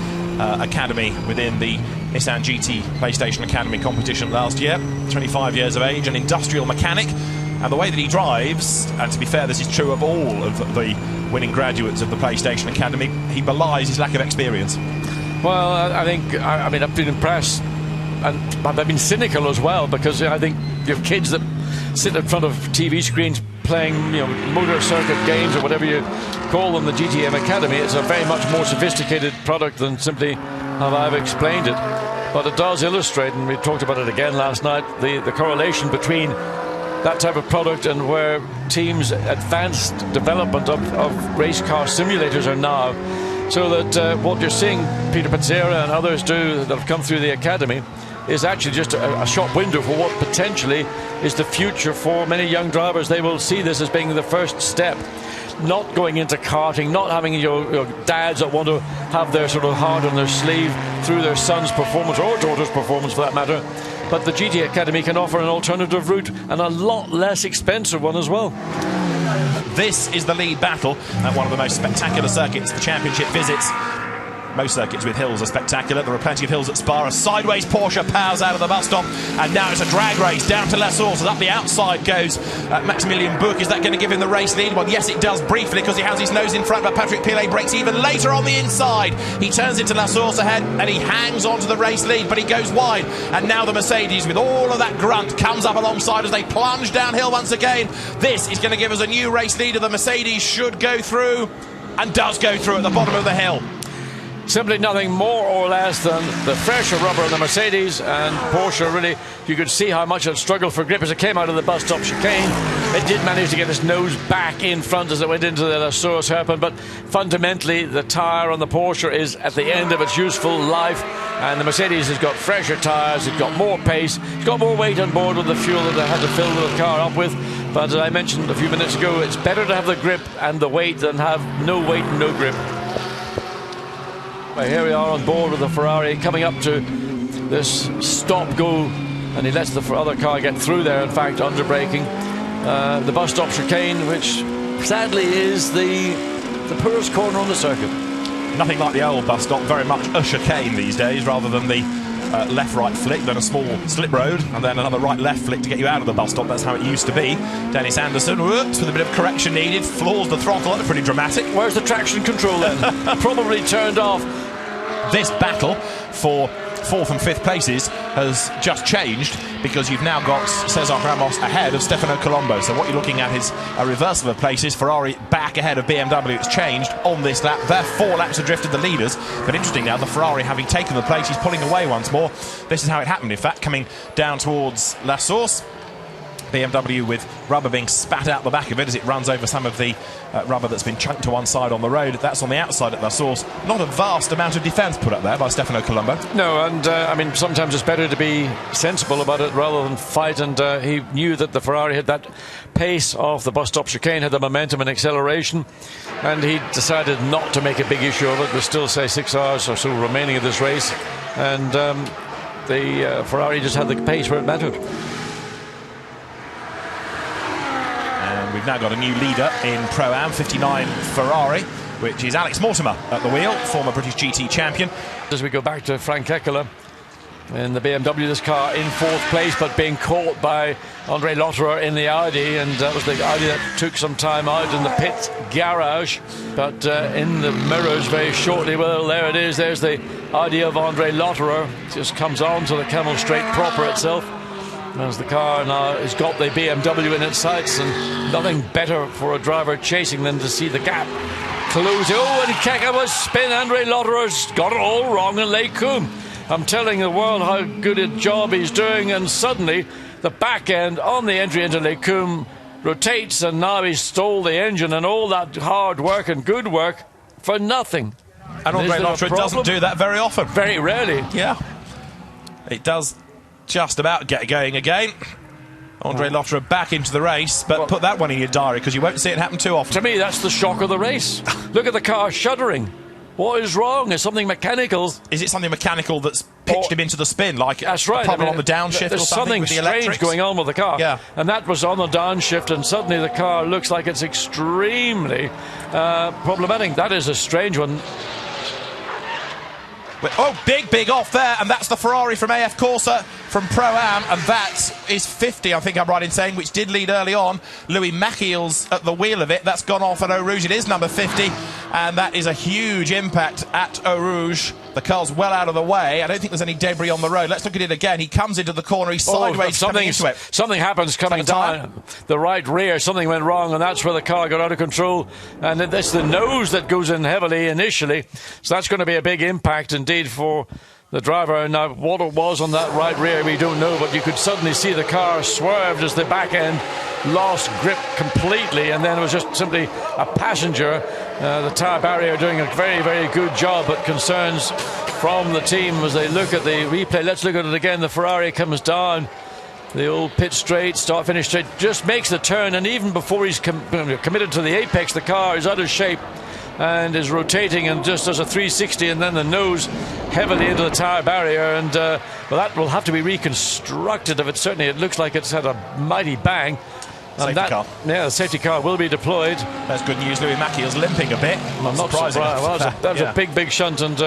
Speaker 1: Academy within the Nissan GT PlayStation Academy competition last year. 25 years of age, an industrial mechanic, and the way that he drives, and to be fair, this is true of all of the winning graduates of the PlayStation Academy, he belies his lack of experience.
Speaker 11: Well, I think, I mean, I've been impressed, and I've been cynical as well, because I think you have kids that sit in front of TV screens playing, motor circuit games or whatever you call them, the GTM Academy. It's a very much more sophisticated product than simply how I've explained it. But it does illustrate, and we talked about it again last night, the correlation between that type of product and where teams' advanced development of race car simulators are now. So that what you're seeing Peter Pyzera and others do that have come through the academy is actually just a shop window for what potentially is the future for many young drivers. They will see this as being the first step, not going into karting, not having your dads that want to have their sort of heart on their sleeve through their son's performance or daughter's performance for that matter. But the GT Academy can offer an alternative route, and a lot less expensive one as well.
Speaker 1: This is the lead battle at one of the most spectacular circuits the championship visits. Most circuits with hills are spectacular. There are plenty of hills at Spa. A sideways Porsche powers out of the bus stop, and now it's a drag race down to Les Sources. Up the outside goes Maximilian Buch. Is that going to give him the race lead? Well, yes, it does briefly, because he has his nose in front, but Patrick Pilet breaks even later on the inside. He turns into Les Sources ahead, and he hangs on to the race lead, but he goes wide. And now the Mercedes, with all of that grunt, comes up alongside as they plunge downhill once again. This is going to give us a new race leader. The Mercedes should go through, and does go through at the bottom of the hill.
Speaker 11: Simply nothing more or less than the fresher rubber in the Mercedes, and Porsche really, you could see how much it struggled for grip as it came out of the bus stop chicane. It did manage to get its nose back in front as it went into the La Source hairpin, but fundamentally the tyre on the Porsche is at the end of its useful life, and the Mercedes has got fresher tyres, it's got more pace, it's got more weight on board with the fuel that they had to fill the car up with. But as I mentioned a few minutes ago, it's better to have the grip and the weight than have no weight and no grip. Here we are on board with the Ferrari coming up to this stop-go, and he lets the other car get through there, in fact, under braking. the bus stop chicane, which sadly is the poorest corner on the circuit.
Speaker 1: Nothing like the old bus stop, very much a chicane these days, rather than the left-right flick, then a small slip road, and then another right-left flick to get you out of the bus stop. That's how it used to be. Dennis Anderson, whoops, with a bit of correction needed, floors the throttle. That's pretty dramatic.
Speaker 11: Where's the traction control then? Probably turned off.
Speaker 1: This battle for 4th and 5th places has just changed because you've now got Cesar Ramos ahead of Stefano Colombo. So what you're looking at is a reversal of places. Ferrari back ahead of BMW. It's changed on this lap. They're 4 laps adrift of the leaders. But interesting now, the Ferrari having taken the place, he's pulling away once more. This is how it happened, in fact, coming down towards La Source. BMW with rubber being spat out the back of it as it runs over some of the rubber that's been chunked to one side on the road. That's on the outside at La Source. Not a vast amount of defence put up there by Stefano Colombo.
Speaker 11: No, and I mean, sometimes it's better to be sensible about it rather than fight, and he knew that the Ferrari had that pace off the bus stop chicane, had the momentum and acceleration, and he decided not to make a big issue of it. There's still, say, 6 hours or so remaining of this race, and the Ferrari just had the pace where it mattered.
Speaker 1: We've now got a new leader in Pro-Am, 59 Ferrari, which is Alex Mortimer at the wheel, former British GT champion.
Speaker 11: As we go back to Frank Eckerle in the BMW, this car in 4th place, but being caught by Andre Lotterer in the Audi, and that was the Audi that took some time out in the pit garage, but in the mirrors very shortly, well, there it is, there's the Audi of Andre Lotterer, just comes on to the Camel Straight proper itself. As the car now has got the BMW in its sights, and nothing better for a driver chasing than to see the gap close. Oh, and Keke was spin. Andre Lotterer's got it all wrong in Les Combes. I'm telling the world how good a job he's doing, and suddenly the back end on the entry into Les Combes rotates, and now he's stole the engine, and all that hard work and good work for nothing.
Speaker 1: And Andre Lotterer doesn't do that very often.
Speaker 11: Very rarely.
Speaker 1: Yeah. It does just about get going again. Andre Lotterer back into the race, but put that one in your diary because you won't see it happen too often.
Speaker 11: To me, that's the shock of the race. Look at the car shuddering. What is wrong? Is something mechanical?
Speaker 1: Is it something mechanical that's pitched him into the spin? Like
Speaker 11: that's right.
Speaker 1: A problem on the downshift
Speaker 11: there's
Speaker 1: or something with the
Speaker 11: strange
Speaker 1: electrics?
Speaker 11: going on with the car.
Speaker 1: Yeah.
Speaker 11: And that was on the downshift, and suddenly the car looks like it's extremely problematic. That is a strange one.
Speaker 1: But, oh, big off there, and that's the Ferrari from AF Corsa from Pro-Am, and that is 50, I think I'm right in saying, which did lead early on. Louis Machiel's at the wheel of it. That's gone off at Eau Rouge. It is number 50, and that is a huge impact at Eau Rouge. The car's well out of the way. I don't think there's any debris on the road. Let's look at it again. He comes into the corner. He's sideways coming into it.
Speaker 11: Something happens coming down the right rear. Something went wrong, and that's where the car got out of control. And it's the nose that goes in heavily initially. So that's going to be a big impact indeed for the driver. Now, what it was on that right rear, we don't know, but you could suddenly see the car swerved as the back end lost grip completely, and then it was just simply a passenger. The tyre barrier doing a very good job, but concerns from the team as they look at the replay. Let's look at it again. The Ferrari comes down the old pit straight, start finish straight, just makes the turn, and even before he's committed to the apex, the car is out of shape and is rotating and just does a 360, and then the nose heavily into the tyre barrier, and well, that will have to be reconstructed. If it certainly, it looks like it's had a mighty bang. And
Speaker 1: safety car.
Speaker 11: Yeah, the safety car will be deployed.
Speaker 1: That's good news. Louis Machiel's limping a bit.
Speaker 11: I'm not surprised. Well, that was a big shunt, and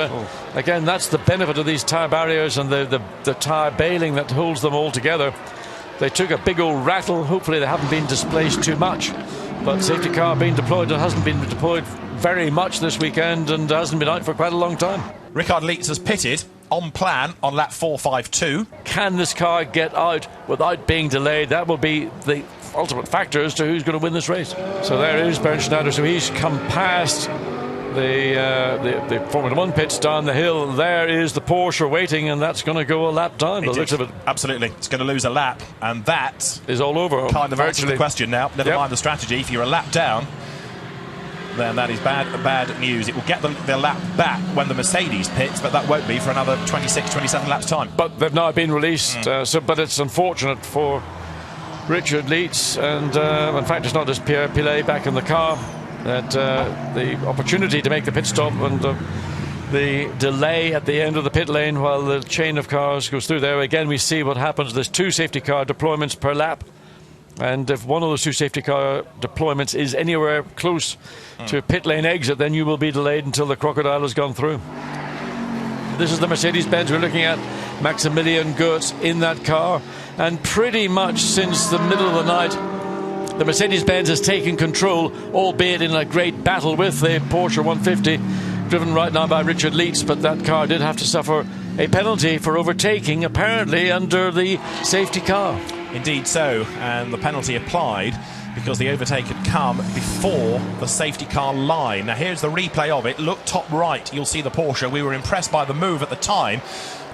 Speaker 11: again, that's the benefit of these tyre barriers and the tyre baling that holds them all together. They took a big old rattle. Hopefully they haven't been displaced too much, but safety car being deployed, and hasn't been deployed very much this weekend, and hasn't been out for quite a long time.
Speaker 1: Richard Lietz has pitted on plan on lap 452.
Speaker 11: Can this car get out without being delayed? That will be the ultimate factor as to who's going to win this race. So there is Bernd Schneider. So he's come past the Formula 1 pits down the hill. There is the Porsche waiting, and that's going to go a lap down. The looks of it.
Speaker 1: Absolutely. It's going to lose a lap, and that
Speaker 11: is all over.
Speaker 1: Kind of answers the question now. Never mind the strategy. If you're a lap down, then that is bad news. It will get the lap back when the Mercedes pits, but that won't be for another 26, 27 laps time.
Speaker 11: But they've now been released, but it's unfortunate for Richard Lietz, and in fact it's not just Pierre Pilet back in the car, that the opportunity to make the pit stop and the delay at the end of the pit lane while the chain of cars goes through there. Again, we see what happens. There's 2 safety car deployments per lap, And if one of those two safety car deployments is anywhere close to a pit lane exit, then you will be delayed until the crocodile has gone through. This is the Mercedes-Benz we're looking at. Maximilian Goetz in that car. And pretty much since the middle of the night, the Mercedes-Benz has taken control, albeit in a great battle with the Porsche 150, driven right now by Richard Leitz. But that car did have to suffer a penalty for overtaking, apparently under the safety car.
Speaker 1: Indeed so, and the penalty applied because the overtake had come before the safety car line. Now here's the replay of it. Look top right, you'll see the Porsche. We were impressed by the move at the time.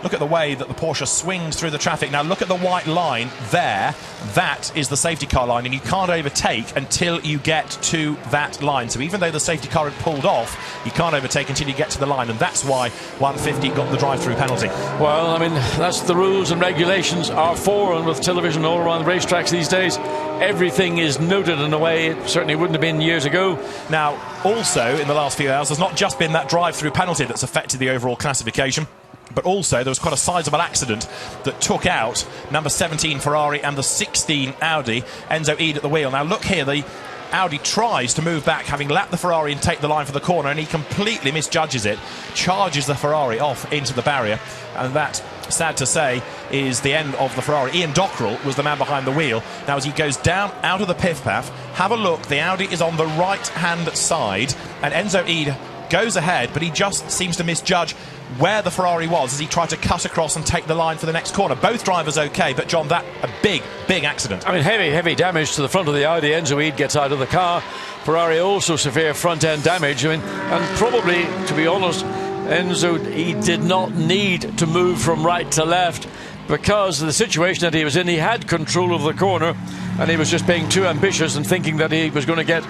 Speaker 1: Look at the way that the Porsche swings through the traffic. Now look at the white line there. That is the safety car line, and you can't overtake until you get to that line. So even though the safety car had pulled off, you can't overtake until you get to the line, and that's why 150 got the drive-through penalty.
Speaker 11: Well, I mean, that's the rules and regulations are for, and with television all around the racetracks these days, everything is noted in a way it certainly wouldn't have been years ago.
Speaker 1: Now, also, in the last few hours, there's not just been that drive-through penalty that's affected the overall classification, but also there was quite a sizable accident that took out number 17 Ferrari and the 16 Audi, Enzo Ede at the wheel. Now look here, the Audi tries to move back, having lapped the Ferrari and take the line for the corner, and he completely misjudges it, charges the Ferrari off into the barrier, and that, sad to say, is the end of the Ferrari. Ian Dockrell was the man behind the wheel. Now as he goes down out of the pit path, have a look, the Audi is on the right-hand side, and Enzo Ede goes ahead, but he just seems to misjudge where the Ferrari was as he tried to cut across and take the line for the next corner. Both drivers okay, but John, that a big accident.
Speaker 11: I mean, heavy damage to the front of the Audi. Enzo Ede gets out of the car. Ferrari also severe front end damage. I mean, and probably, to be honest, Enzo Ede did not need to move from right to left, because of the situation that he was in. He had control of the corner, and he was just being too ambitious and thinking that he was going to get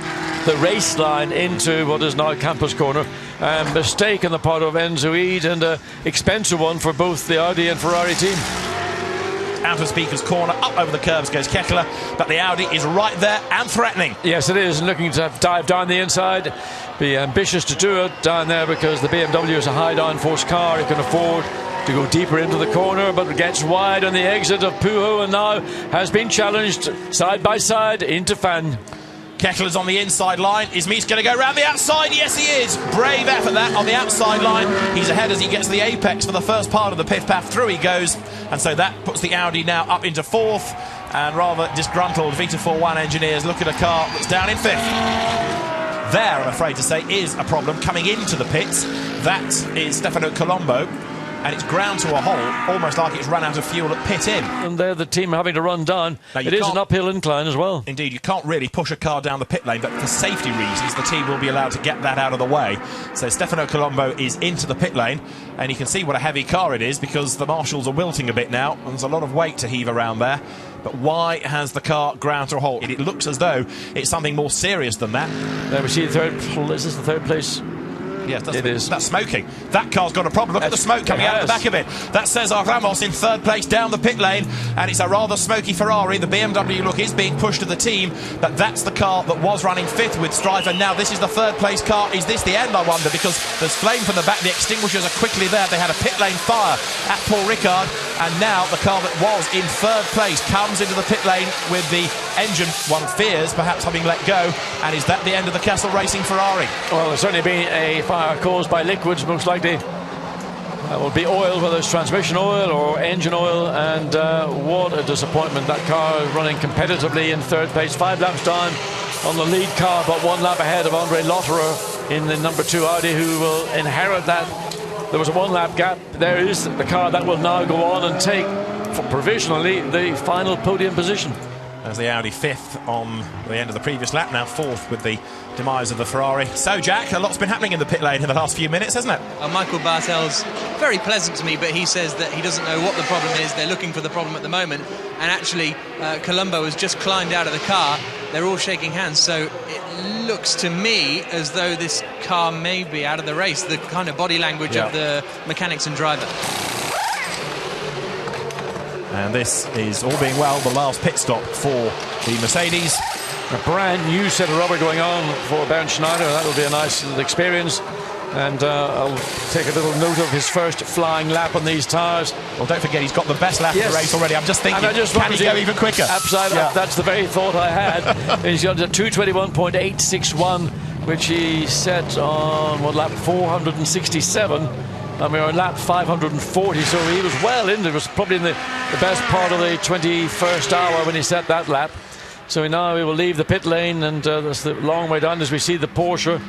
Speaker 11: the race line into what is now Campus Corner. Mistake on the part of Enzo Ede, and an expensive one for both the Audi and Ferrari team.
Speaker 1: Out of Speaker's corner, up over the curves goes Kekela, but the Audi is right there and threatening.
Speaker 11: Yes, it is, and looking to dive down the inside, be ambitious to do it down there, because the BMW is a high downforce car. It can afford to go deeper into the corner, but gets wide on the exit of Pujo, and now has been challenged side by side into Fan.
Speaker 1: Kekela's on the inside line. Is Mies going to go round the outside? Yes, he is. Brave effort that on the outside line. He's ahead as he gets to the apex for the first part of the pit path. Through he goes, and so that puts the Audi now up into fourth, and rather disgruntled Vita 4-1 engineers look at a car that's down in fifth. There, I'm afraid to say, is a problem coming into the pits. That is Stefano Colombo, and it's ground to a halt, almost like it's run out of fuel at pit in.
Speaker 11: And they're the team having to run down. It is an uphill incline as well.
Speaker 1: Indeed, you can't really push a car down the pit lane, but for safety reasons, the team will be allowed to get that out of the way. So Stefano Colombo is into the pit lane, and you can see what a heavy car it is, because the marshals are wilting a bit now, and there's a lot of weight to heave around there. But why has the car ground to a halt? It looks as though it's something more serious than that.
Speaker 11: There we see the third. Is this the third place?
Speaker 1: Yes,
Speaker 11: it is.
Speaker 1: That's smoking. That car's got a problem. Look at the smoke coming out of the back of it. That's Cesar Ramos in third place down the pit lane, and it's a rather smoky Ferrari. The BMW look is being pushed to the team, but that's the car that was running fifth with Striver. Now this is the third place car. Is this the end, I wonder, because there's flame from the back. The extinguishers are quickly there. They had a pit lane fire at Paul Ricard, and now the car that was in third place comes into the pit lane with the engine, one fears, perhaps having let go. And is that the end of the Castle Racing Ferrari?
Speaker 11: Well, there's certainly been a fire caused by liquids, most likely. That will be oil, whether it's transmission oil or engine oil, and what a disappointment. That car running competitively in third place, 5 laps down on the lead car, but 1 lap ahead of Andre Lotterer in the number 2 Audi, who will inherit that. There was a 1 lap gap. There is the car that will now go on and take, provisionally, the final podium position.
Speaker 1: As the Audi fifth on the end of the previous lap, now fourth with the demise of the Ferrari. So, Jack, a lot's been happening in the pit lane in the last few minutes, hasn't it?
Speaker 12: Michael Bartel's very pleasant to me, but he says that he doesn't know what the problem is. They're looking for the problem at the moment, and actually Colombo has just climbed out of the car. They're all shaking hands, so it looks to me as though this car may be out of the race, the kind of body language of the mechanics and driver.
Speaker 1: And this is, all being well, the last pit stop for the Mercedes.
Speaker 11: A brand new set of rubber going on for Bernd Schneider. That will be a nice little experience. And I'll take a little note of his first flying lap on these tyres.
Speaker 1: Well, don't forget, he's got the best lap of the race already. I'm just thinking, can he go even quicker?
Speaker 11: Absolutely, that's the very thought I had. He's got a 2:21.861, which he set on, lap 467. And we were on lap 540, so he was well into it. It was probably in the best part of the 21st hour when he set that lap. So now we will leave the pit lane, and that's the long way down as we see the Porsche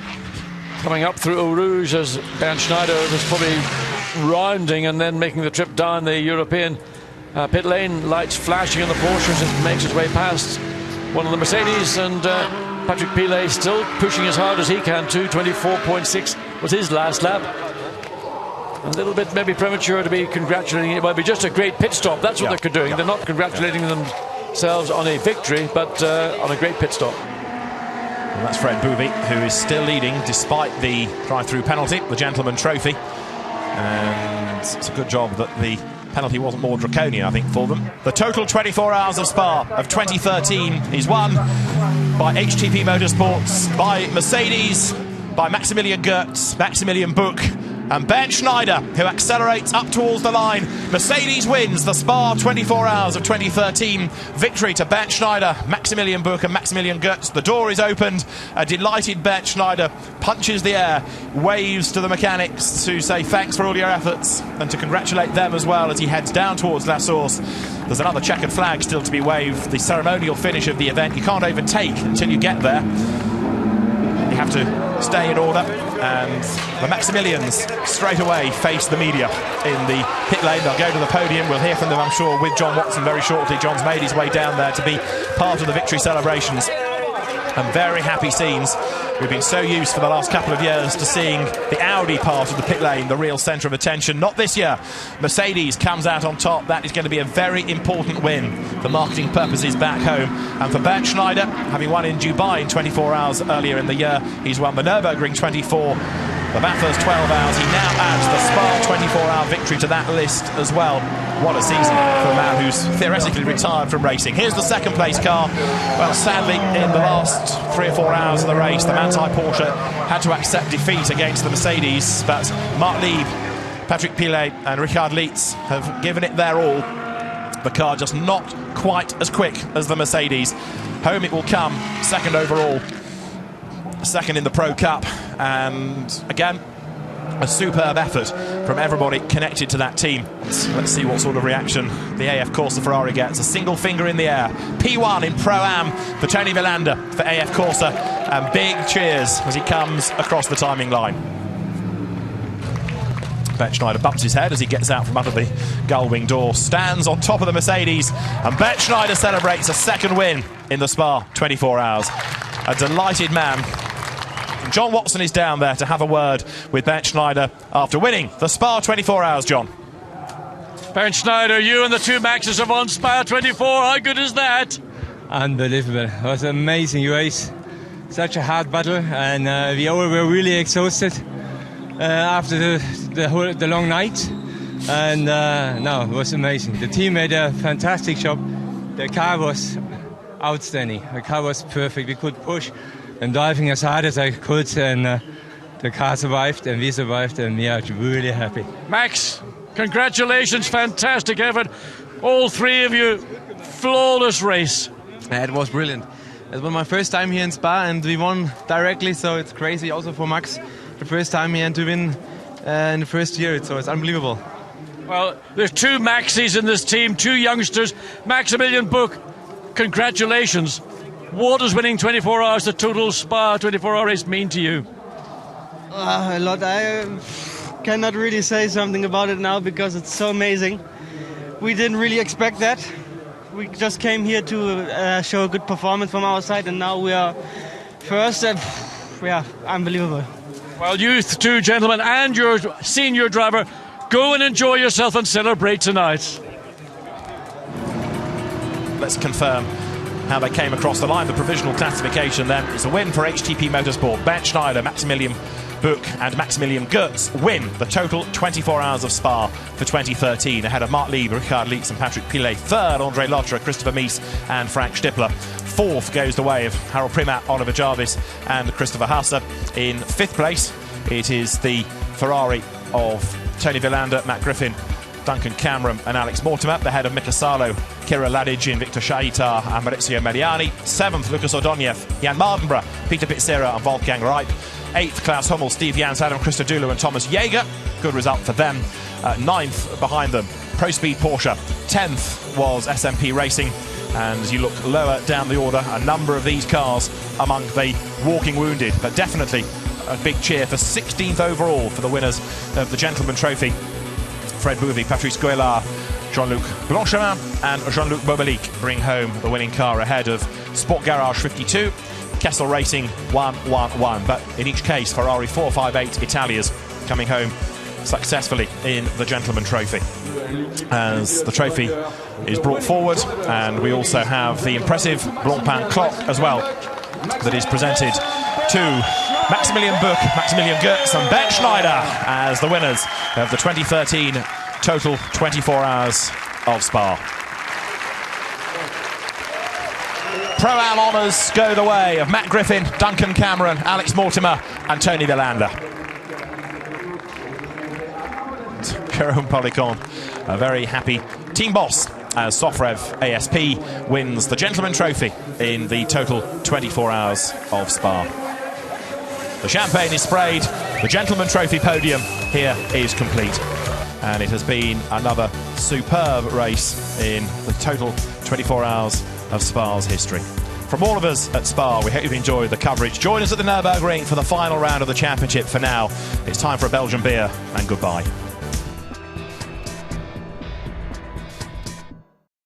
Speaker 11: coming up through Eau Rouge as Bernd Schneider was probably rounding and then making the trip down the European pit lane. Lights flashing on the Porsche as it makes its way past one of the Mercedes, and Patrick Pilet still pushing as hard as he can too. 24.6 was his last lap. A little bit maybe premature to be congratulating. It might be just a great pit stop. That's what they're doing. They're not congratulating themselves on a victory, but on a great pit stop.
Speaker 1: Well, that's Fred Bouvi, who is still leading despite the drive-through penalty, the Gentleman Trophy. And it's a good job that the penalty wasn't more draconian, I think, for them. The total 24 hours of Spa of 2013 is won by HTP Motorsports, by Mercedes, by Maximilian Goetz, Maximilian Buch, and Bernd Schneider, who accelerates up towards the line. Mercedes wins the Spa 24 hours of 2013. Victory to Bernd Schneider, Maximilian Buch and Maximilian Goetz. The door is opened. A delighted Bernd Schneider punches the air, waves to the mechanics to say thanks for all your efforts and to congratulate them as well as he heads down towards La Source. There's another checkered flag still to be waved. The ceremonial finish of the event you can't overtake until you get there. You have to stay in order, and the Maximilians straight away face the media in the pit lane. They'll go to the podium. We'll hear from them, I'm sure, with John Watson very shortly. John's made his way down there to be part of the victory celebrations, and very happy scenes. We've been so used for the last couple of years to seeing the Audi part of the pit lane, the real centre of attention. Not this year. Mercedes comes out on top. That is going to be a very important win for marketing purposes back home. And for Bernd Schneider, having won in Dubai in 24 hours earlier in the year, he's won the Nürburgring 24, the Bathurst 12 hours. He now adds the Spa 24-hour victory to that list as well. What a season for a man who's theoretically retired from racing. Here's the second place car. Well, sadly, in the last 3 or 4 hours of the race, the Manthey Porsche had to accept defeat against the Mercedes, but Marc Lieb, Patrick Pilet and Richard Lietz have given it their all. The car just not quite as quick as the Mercedes. Home it will come, second overall, second in the Pro Cup, and again, a superb effort from everybody connected to that team. Let's see what sort of reaction the AF Corsa Ferrari gets. A single finger in the air. P1 in Pro-Am for Tony Villander for AF Corsa, and big cheers as he comes across the timing line. Bernd Schneider bumps his head as he gets out from under the gull-wing door, stands on top of the Mercedes, and Bernd Schneider celebrates a second win in the Spa 24 hours. A delighted man. John Watson is down there to have a word with Bernd Schneider after winning the Spa 24 hours, John.
Speaker 11: Bernd Schneider, you and the two Maxes have won Spa 24. How good is that?
Speaker 4: Unbelievable. It was an amazing race. Such a hard battle, and we all were really exhausted after the long night. And no, it was amazing. The team made a fantastic job. The car was outstanding. The car was perfect. We could push and driving as hard as I could, and the car survived and we survived, and we are really happy.
Speaker 11: Max, congratulations, fantastic effort. All three of you, flawless race.
Speaker 13: It was brilliant. It was my first time here in Spa, and we won directly, so it's crazy also for Max. The first time he had to win in the first year, so it's unbelievable.
Speaker 11: Well, there's two Maxis in this team, two youngsters. Maximilian Buch, congratulations. What does winning 24 hours, the total Spa 24-hour race, mean to you?
Speaker 14: A lot. I cannot really say something about it now because it's so amazing. We didn't really expect that. We just came here to show a good performance from our side, and now we are first. Yeah, unbelievable.
Speaker 11: Well, you two gentlemen and your senior driver, go and enjoy yourself and celebrate tonight.
Speaker 1: Let's confirm how they came across the line. The provisional classification then is a win for HTP Motorsport. Bernd Schneider, Maximilian Buch and Maximilian Goetz win the total 24 hours of Spa for 2013, ahead of Marc Lieb, Richard Lietz and Patrick Pilet. Third, Andre Lotterer, Christopher Mies and Frank Stippler. Fourth goes the way of Harold Primat, Oliver Jarvis and Christopher Hasse. In fifth place, it is the Ferrari of Tony Villander, Matt Griffin, Duncan Cameron and Alex Mortimer. The head of Mika Salo, Kira Ladij, Victor Shaita and Maurizio Mediani. 7th, Lucas Ordonez, Jan Mardenborough, Peter Pyzera and Wolfgang Reip. 8th, Klaus Hummel, Steve Jans, Adam Christodoulou and Thomas Jaeger. Good result for them. 9th behind them, Pro Speed Porsche. 10th was SMP Racing. And as you look lower down the order, a number of these cars among the walking wounded, but definitely a big cheer for 16th overall for the winners of the Gentleman Trophy. Fred Bouvy, Patrice Guélard, Jean-Luc Blanchemin and Jean-Luc Bobelic bring home the winning car ahead of Sport Garage 52, Kessel Racing 111. But in each case, Ferrari 458 Italias coming home successfully in the Gentleman Trophy. As the trophy is brought forward, and we also have the impressive Blancpain clock as well that is presented to Maximilian Buch, Maximilian Goetz and Ben Schneider as the winners of the 2013 Total 24 Hours of Spa. Pro-Am honours go the way of Matt Griffin, Duncan Cameron, Alex Mortimer and Tony Villander. Jerome Policon, a very happy team boss as Sofrev ASP wins the Gentleman Trophy in the Total 24 Hours of Spa. The champagne is sprayed, the Gentleman Trophy podium here is complete. And it has been another superb race in the Total 24 Hours of Spa's history. From all of us at Spa, we hope you've enjoyed the coverage. Join us at the Nürburgring for the final round of the championship. For now, it's time for a Belgian beer and goodbye.